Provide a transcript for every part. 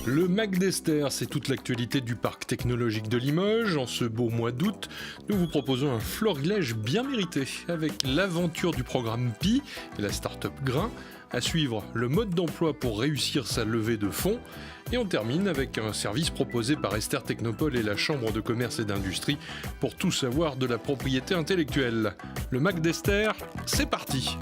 Le MAC d'Esther, c'est toute l'actualité du parc technologique de Limoges. En ce beau mois d'août, nous vous proposons un florilège bien mérité avec l'aventure du programme Pi et la start-up Grain. À suivre, le mode d'emploi pour réussir sa levée de fonds. Et on termine avec un service proposé par Esther Technopole et la Chambre de commerce et d'industrie pour tout savoir de la propriété intellectuelle. Le MAC d'Esther, c'est parti!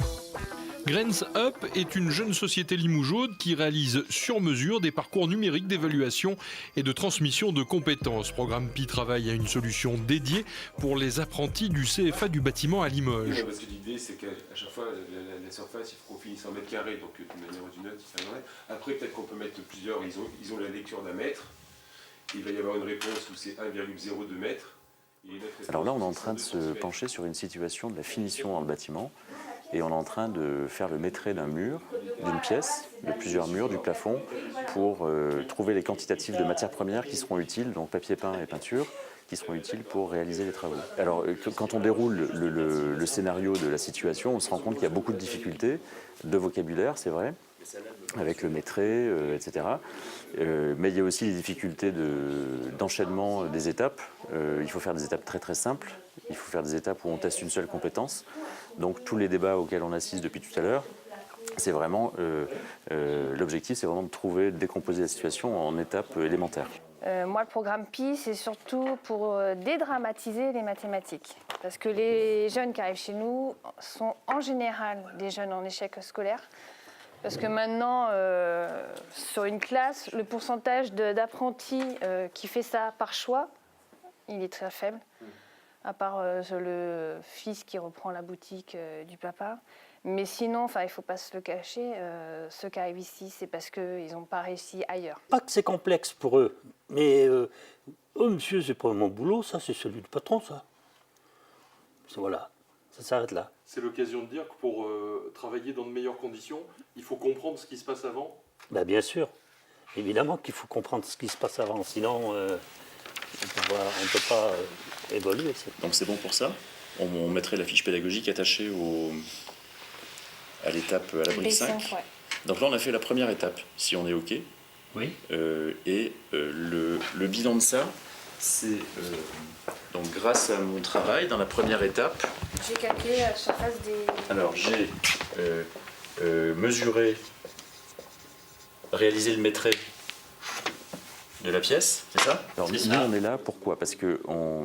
Grains Up est une jeune société limougeaude qui réalise sur mesure des parcours numériques d'évaluation et de transmission de compétences. Programme Pi travaille à une solution dédiée pour les apprentis du CFA du bâtiment à Limoges. Oui, parce que l'idée, c'est qu'à chaque fois, la surface, il faut qu'on finisse en mètres carrés, donc d'une manière ou d'une autre, il faudrait. Après, peut-être qu'on peut mettre plusieurs, ils ont la lecture d'un mètre. Il va y avoir une réponse où c'est 1,02 mètres. Alors là, on est en train de se pencher sur une situation de la finition dans le bâtiment. Et on est en train de faire le maîtrait d'un mur, d'une pièce, de plusieurs murs, du plafond, pour trouver les quantitatifs de matières premières qui seront utiles, donc papier peint et peinture, qui seront utiles pour réaliser les travaux. Alors, quand on déroule le scénario de la situation, on se rend compte qu'il y a beaucoup de difficultés, de vocabulaire, c'est vrai, avec le maîtrait, etc. Mais il y a aussi les difficultés d'enchaînement des étapes. Il faut faire des étapes très très simples. Il faut faire des étapes où on teste une seule compétence. Donc tous les débats auxquels on assiste depuis tout à l'heure, c'est vraiment l'objectif, c'est vraiment de trouver, de décomposer la situation en étapes élémentaires. Moi, le programme Pi, c'est surtout pour dédramatiser les mathématiques. Parce que les jeunes qui arrivent chez nous sont en général des jeunes en échec scolaire. Parce que maintenant, sur une classe, le pourcentage d'apprentis qui fait ça par choix, il est très faible. À part le fils qui reprend la boutique du papa. Mais sinon, il ne faut pas se le cacher, ceux qui arrivent ici, c'est parce qu'ils n'ont pas réussi ailleurs. Pas que c'est complexe pour eux, mais oh monsieur, c'est pas mon boulot, ça c'est celui du patron, ça. Voilà, ça s'arrête là. C'est l'occasion de dire que pour travailler dans de meilleures conditions, il faut comprendre ce qui se passe avant. Ben, bien sûr, évidemment qu'il faut comprendre ce qui se passe avant, sinon on ne peut pas évoluer. Donc c'est bon pour ça. On mettrait la fiche pédagogique attachée à l'étape, à la brique 5. Ouais. Donc là, on a fait la première étape, si on est OK. Oui. Le bilan de ça, c'est donc grâce à mon travail dans la première étape. J'ai calculé la surface des... Alors j'ai mesuré, réalisé le maîtrait de la pièce, c'est ça? Alors, nous, on est là, pourquoi? Parce que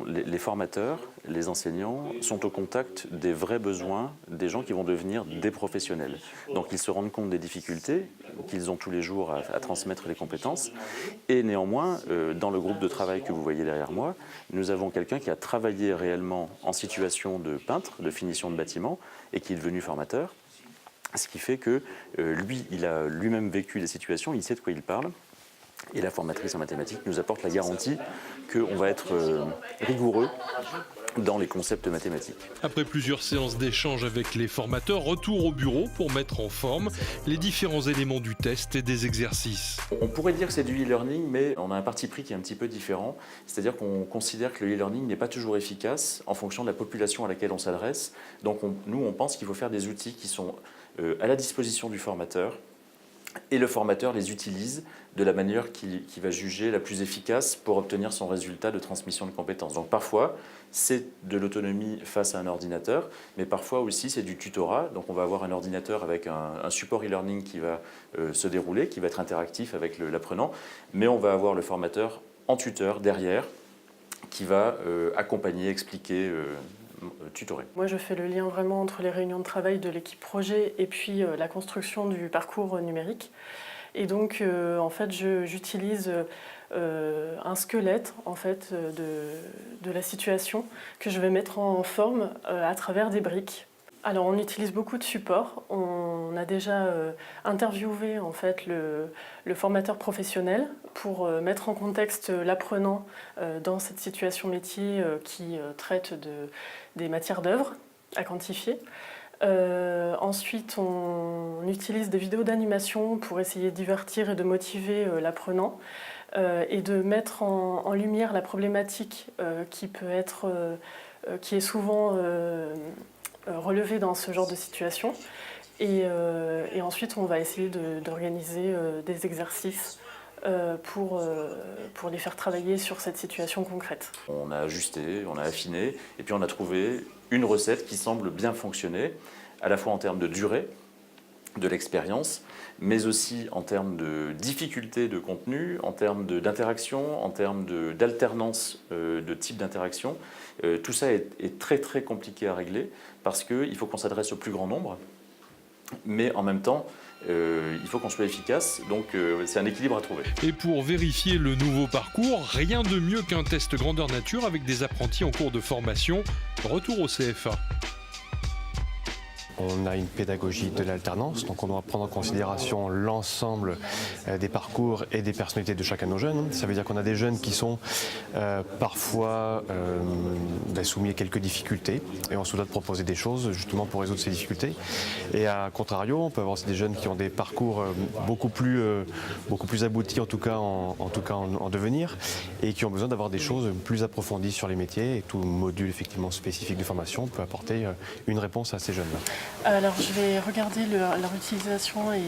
les formateurs, les enseignants sont au contact des vrais besoins des gens qui vont devenir des professionnels. Donc ils se rendent compte des difficultés qu'ils ont tous les jours à transmettre les compétences. Et néanmoins, dans le groupe de travail que vous voyez derrière moi, nous avons quelqu'un qui a travaillé réellement en situation de peintre, de finition de bâtiment, et qui est devenu formateur. Ce qui fait que lui, il a lui-même vécu les situations, il sait de quoi il parle. Et la formatrice en mathématiques nous apporte la garantie qu'on va être rigoureux dans les concepts mathématiques. Après plusieurs séances d'échange avec les formateurs, retour au bureau pour mettre en forme les différents éléments du test et des exercices. On pourrait dire que c'est du e-learning, mais on a un parti pris qui est un petit peu différent. C'est-à-dire qu'on considère que le e-learning n'est pas toujours efficace en fonction de la population à laquelle on s'adresse. Donc nous, on pense qu'il faut faire des outils qui sont à la disposition du formateur, et le formateur les utilise de la manière qu'il va juger la plus efficace pour obtenir son résultat de transmission de compétences. Donc parfois, c'est de l'autonomie face à un ordinateur, mais parfois aussi c'est du tutorat. Donc on va avoir un ordinateur avec un support e-learning qui va se dérouler, qui va être interactif avec l'apprenant, mais on va avoir le formateur en tuteur derrière qui va accompagner, expliquer, tutorer. Moi, je fais le lien vraiment entre les réunions de travail de l'équipe projet et puis la construction du parcours numérique. Et donc, en fait, j'utilise un squelette en fait, de la situation que je vais mettre en forme à travers des briques. Alors, on utilise beaucoup de supports. On a déjà interviewé en fait, le formateur professionnel pour mettre en contexte l'apprenant dans cette situation métier qui traite des matières d'œuvre à quantifier. Ensuite, on utilise des vidéos d'animation pour essayer de divertir et de motiver l'apprenant et de mettre en lumière la problématique qui est souvent relevée dans ce genre de situation. Et ensuite, on va essayer d'organiser des exercices pour les faire travailler sur cette situation concrète. On a ajusté, on a affiné, et puis on a trouvé une recette qui semble bien fonctionner, à la fois en termes de durée, de l'expérience, mais aussi en termes de difficulté de contenu, en termes d'interaction, en termes d'alternance de type d'interaction. Tout ça est très très compliqué à régler parce qu'il faut qu'on s'adresse au plus grand nombre, mais en même temps, il faut qu'on soit efficace, donc c'est un équilibre à trouver. Et pour vérifier le nouveau parcours, rien de mieux qu'un test grandeur nature avec des apprentis en cours de formation. Retour au CFA. On a une pédagogie de l'alternance, donc on doit prendre en considération l'ensemble des parcours et des personnalités de chacun de nos jeunes. Ça veut dire qu'on a des jeunes qui sont parfois soumis à quelques difficultés et on se doit de proposer des choses justement pour résoudre ces difficultés. Et à contrario, on peut avoir aussi des jeunes qui ont des parcours beaucoup plus aboutis, en tout cas en devenir, et qui ont besoin d'avoir des choses plus approfondies sur les métiers. Et tout module effectivement spécifique de formation peut apporter une réponse à ces jeunes-là. Alors je vais regarder leur utilisation et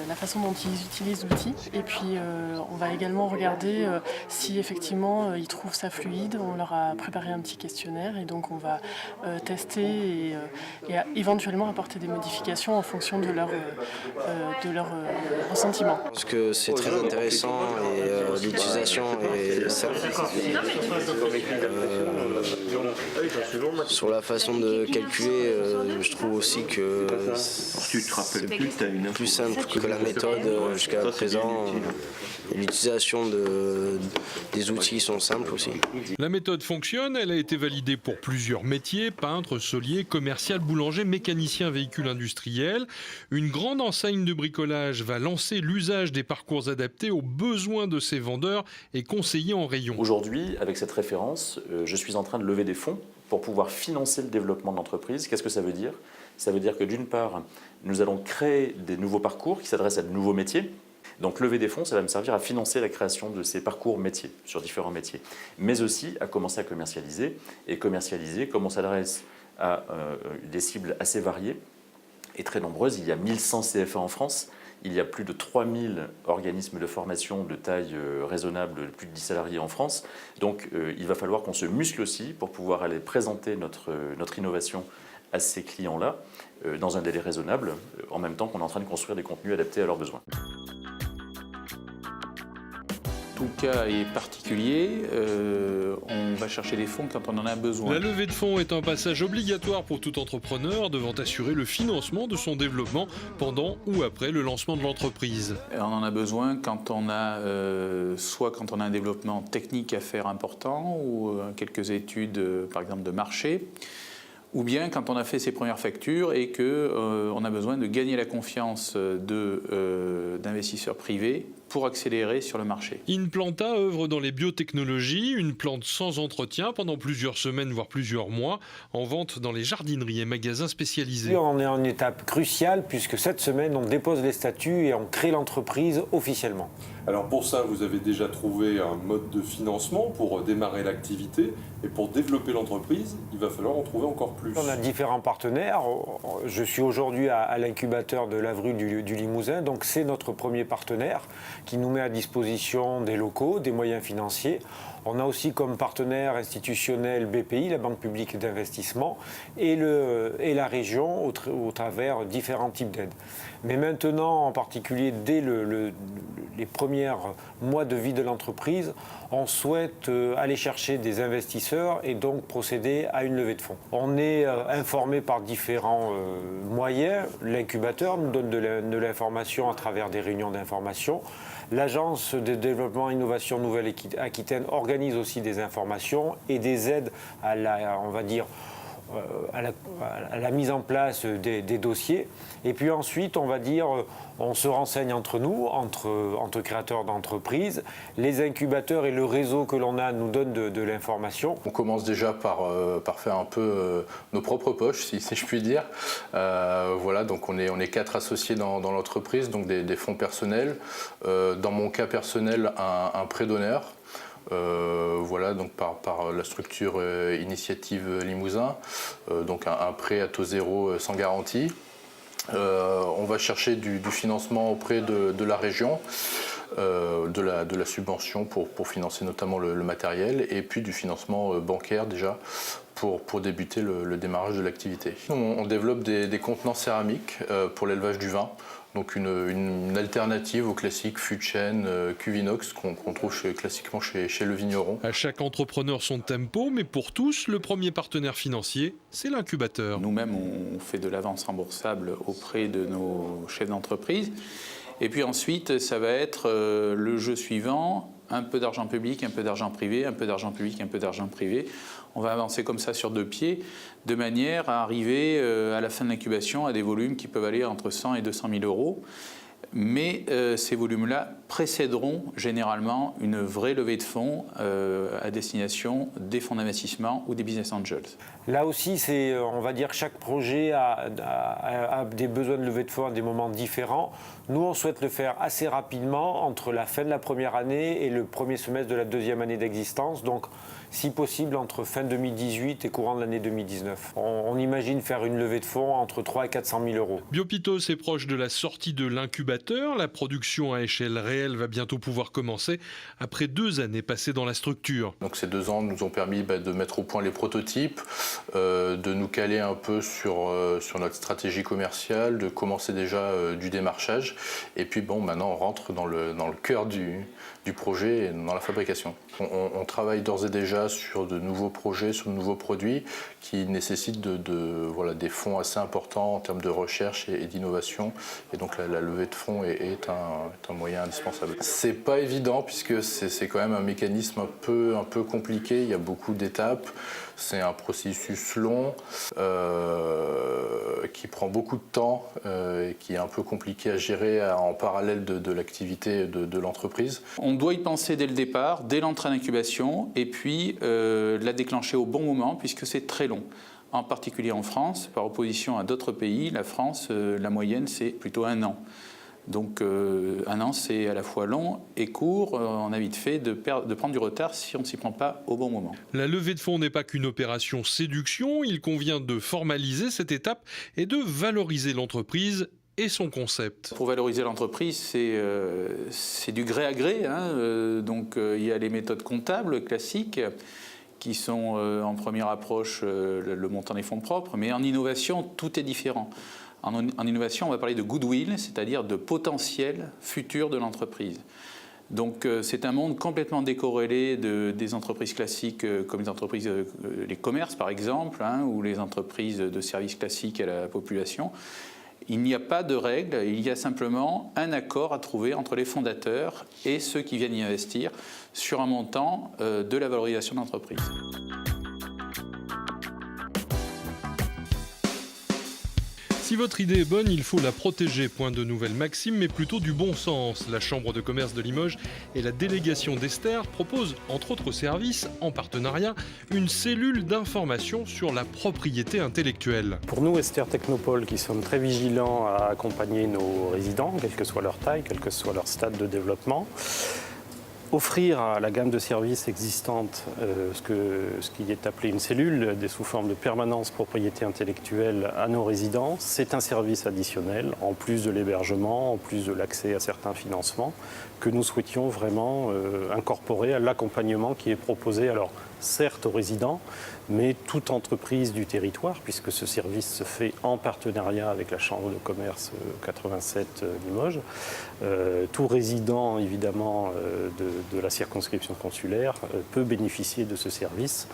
la façon dont ils utilisent l'outil. Et puis on va également regarder si effectivement ils trouvent ça fluide. On leur a préparé un petit questionnaire et donc on va tester et éventuellement apporter des modifications en fonction de leur ressentiment. Je pense que c'est très intéressant et l'utilisation est simple. Sur la façon de calculer, je trouve aussi que c'est plus simple que la méthode jusqu'à présent. L'utilisation des outils sont simples aussi. La méthode fonctionne, elle a été validée pour plusieurs métiers, peintre, solier, commercial, boulanger, mécanicien, véhicule industriel. Une grande enseigne de bricolage va lancer l'usage des parcours adaptés aux besoins de ses vendeurs et conseillers en rayon. Aujourd'hui, avec cette référence, je suis en train de lever des fonds pour pouvoir financer le développement de l'entreprise. Qu'est-ce que ça veut dire ? Ça veut dire que d'une part, nous allons créer des nouveaux parcours qui s'adressent à de nouveaux métiers. Donc lever des fonds, ça va me servir à financer la création de ces parcours métiers, sur différents métiers. Mais aussi à commencer à commercialiser. Et commercialiser, comme on s'adresse à des cibles assez variées et très nombreuses. Il y a 1100 CFA en France. Il y a plus de 3000 organismes de formation de taille raisonnable, plus de 10 salariés en France. Donc il va falloir qu'on se muscle aussi pour pouvoir aller présenter notre innovation à ces clients-là dans un délai raisonnable, en même temps qu'on est en train de construire des contenus adaptés à leurs besoins. Tout cas est particulier, on va chercher les fonds quand on en a besoin. La levée de fonds est un passage obligatoire pour tout entrepreneur devant assurer le financement de son développement pendant ou après le lancement de l'entreprise. On en a besoin quand on a, soit quand on a un développement technique à faire important ou quelques études par exemple de marché, ou bien quand on a fait ses premières factures et qu'on a besoin de gagner la confiance d'investisseurs privés pour accélérer sur le marché. Inplanta œuvre dans les biotechnologies, une plante sans entretien pendant plusieurs semaines voire plusieurs mois, en vente dans les jardineries et magasins spécialisés. On est en étape cruciale puisque cette semaine on dépose les statuts et on crée l'entreprise officiellement. Alors pour ça, vous avez déjà trouvé un mode de financement pour démarrer l'activité et pour développer l'entreprise, il va falloir en trouver encore plus. On a différents partenaires. Je suis aujourd'hui à l'incubateur de l'Avril du Limousin, donc c'est notre premier partenaire qui nous met à disposition des locaux, des moyens financiers. On a aussi comme partenaire institutionnel BPI, la Banque publique d'investissement, et la région au travers différents types d'aides. Mais maintenant, en particulier dès les premiers mois de vie de l'entreprise, on souhaite aller chercher des investisseurs et donc procéder à une levée de fonds. On est informé par différents moyens. L'incubateur nous donne de l'information à travers des réunions d'information. L'Agence de développement et innovation Nouvelle-Aquitaine organise aussi des informations et des aides à la mise en place des dossiers. Et puis ensuite, on se renseigne entre nous, entre créateurs d'entreprises. Les incubateurs et le réseau que l'on a nous donnent de l'information. On commence déjà par faire un peu nos propres poches, si je puis dire. Voilà, donc on est 4 associés dans l'entreprise, donc des fonds personnels. Dans mon cas personnel, un prêt d'honneur. Voilà, donc par la structure Initiative Limousin, donc un prêt à taux zéro sans garantie. On va chercher du financement auprès de la région. de la subvention pour financer notamment le matériel, et puis du financement bancaire déjà pour débuter le démarrage de l'activité. On développe des contenants céramiques pour l'élevage du vin. Donc une alternative au classique fût de chêne, cuve inox qu'on trouve classiquement chez le vigneron. À chaque entrepreneur son tempo, mais pour tous, le premier partenaire financier, c'est l'incubateur. Nous-mêmes, on fait de l'avance remboursable auprès de nos chefs d'entreprise. Et puis ensuite, ça va être le jeu suivant, un peu d'argent public, un peu d'argent privé, un peu d'argent public, un peu d'argent privé. On va avancer comme ça sur 2 pieds, de manière à arriver à la fin de l'incubation à des volumes qui peuvent aller entre 100 et 200 000 euros. Mais ces volumes-là précéderont généralement une vraie levée de fonds à destination des fonds d'investissement ou des business angels. Là aussi, on va dire, chaque projet a des besoins de levée de fonds à des moments différents. Nous, on souhaite le faire assez rapidement, entre la fin de la première année et le premier semestre de la deuxième année d'existence. Donc, si possible, entre fin 2018 et courant de l'année 2019. On imagine faire une levée de fonds entre 300 et 400 000 euros. Biopitos est proche de la sortie de l'incubateur. La production à échelle réelle va bientôt pouvoir commencer après 2 années passées dans la structure. Donc ces 2 ans nous ont permis de mettre au point les prototypes, de nous caler un peu sur notre stratégie commerciale, de commencer déjà du démarchage. Et puis maintenant on rentre dans le cœur du projet et dans la fabrication. On travaille d'ores et déjà sur de nouveaux projets, sur de nouveaux produits qui nécessitent des fonds assez importants en termes de recherche et d'innovation. Et donc la levée de fonds est un moyen indispensable. C'est pas évident puisque c'est quand même un mécanisme un peu compliqué, il y a beaucoup d'étapes. C'est un processus long qui prend beaucoup de temps et qui est un peu compliqué à gérer en parallèle de l'activité de l'entreprise. On doit y penser dès le départ, dès l'entrée d'incubation, et puis la déclencher au bon moment puisque c'est très long. En particulier en France, par opposition à d'autres pays, la France, la moyenne c'est plutôt 1 an. Donc 1 an, c'est à la fois long et court. On a vite fait de prendre du retard si on ne s'y prend pas au bon moment. La levée de fonds n'est pas qu'une opération séduction. Il convient de formaliser cette étape et de valoriser l'entreprise et son concept. Pour valoriser l'entreprise, c'est du gré à gré. Donc il y a les méthodes comptables classiques qui sont en première approche le montant des fonds propres. Mais en innovation, tout est différent. En innovation, on va parler de goodwill, c'est-à-dire de potentiel futur de l'entreprise. Donc c'est un monde complètement décorrélé des entreprises classiques comme les commerces par exemple, ou les entreprises de services classiques à la population. Il n'y a pas de règles, il y a simplement un accord à trouver entre les fondateurs et ceux qui viennent y investir sur un montant de la valorisation de l'entreprise. Si votre idée est bonne, il faut la protéger. Point de nouvelle maxime, mais plutôt du bon sens. La Chambre de commerce de Limoges et la délégation d'Esther proposent, entre autres services, en partenariat, une cellule d'information sur la propriété intellectuelle. Pour nous, Esther Technopole, qui sommes très vigilants à accompagner nos résidents, quelle que soit leur taille, quel que soit leur stade de développement, offrir à la gamme de services existante ce qui est appelé une cellule sous forme de permanence propriété intellectuelle à nos résidents, c'est un service additionnel, en plus de l'hébergement, en plus de l'accès à certains financements, que nous souhaitions vraiment incorporer à l'accompagnement qui est proposé, alors certes aux résidents, mais toute entreprise du territoire, puisque ce service se fait en partenariat avec la Chambre de commerce 87 Limoges. Tout résident, évidemment, de la circonscription consulaire peut bénéficier de ce service,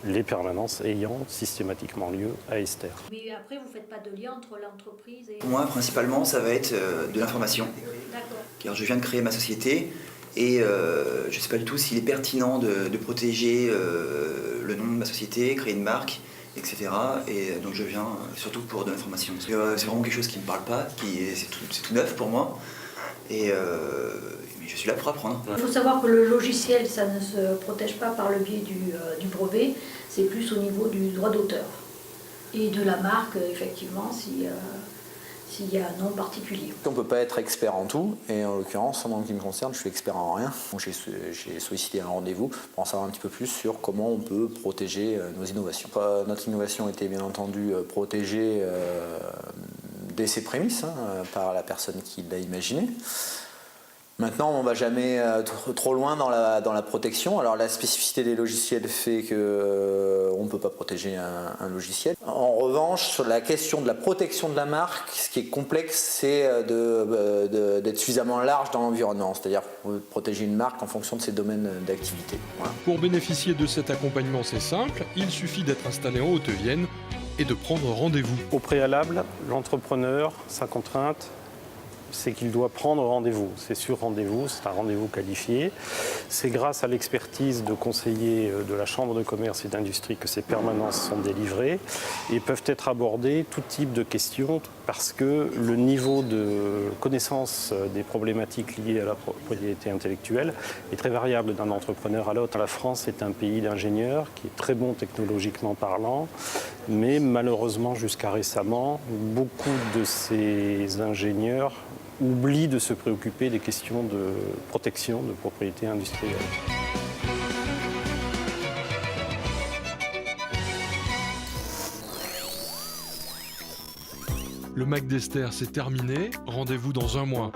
les permanences ayant systématiquement lieu à Esther. Mais après, vous ne faites pas de lien entre l'entreprise et... Moi, principalement, ça va être de l'information. D'accord. Car je viens de créer ma société et je ne sais pas du tout s'il est pertinent de protéger le nom de ma société, créer une marque, etc. Et donc je viens surtout pour de l'information. Parce que c'est vraiment quelque chose qui ne me parle pas, c'est tout neuf pour moi. Et mais je suis là pour apprendre. Il faut savoir que le logiciel, ça ne se protège pas par le biais du brevet, c'est plus au niveau du droit d'auteur. Et de la marque, effectivement, s'il y a un nom particulier. On ne peut pas être expert en tout, et en l'occurrence, en ce qui me concerne, je suis expert en rien. J'ai sollicité un rendez-vous pour en savoir un petit peu plus sur comment on peut protéger nos innovations. Notre innovation était bien entendu protégée dès ses prémices par la personne qui l'a imaginée. Maintenant, on ne va jamais trop loin dans la protection. Alors la spécificité des logiciels fait qu'on ne peut pas protéger un logiciel. En revanche, sur la question de la protection de la marque, ce qui est complexe, c'est d'être suffisamment large dans l'environnement. C'est-à-dire protéger une marque en fonction de ses domaines d'activité. Voilà. Pour bénéficier de cet accompagnement, c'est simple, il suffit d'être installé en Haute-Vienne et de prendre rendez-vous. Au préalable, l'entrepreneur, sa contrainte, c'est qu'il doit prendre rendez-vous. C'est sur rendez-vous, c'est un rendez-vous qualifié. C'est grâce à l'expertise de conseillers de la Chambre de commerce et d'industrie que ces permanences sont délivrées et peuvent être abordées tout type de questions parce que le niveau de connaissance des problématiques liées à la propriété intellectuelle est très variable d'un entrepreneur à l'autre. La France est un pays d'ingénieurs qui est très bon technologiquement parlant, mais malheureusement jusqu'à récemment, beaucoup de ces ingénieurs oublient de se préoccuper des questions de protection de propriété industrielle. Le Mac d'Esther, c'est terminé. Rendez-vous dans un mois.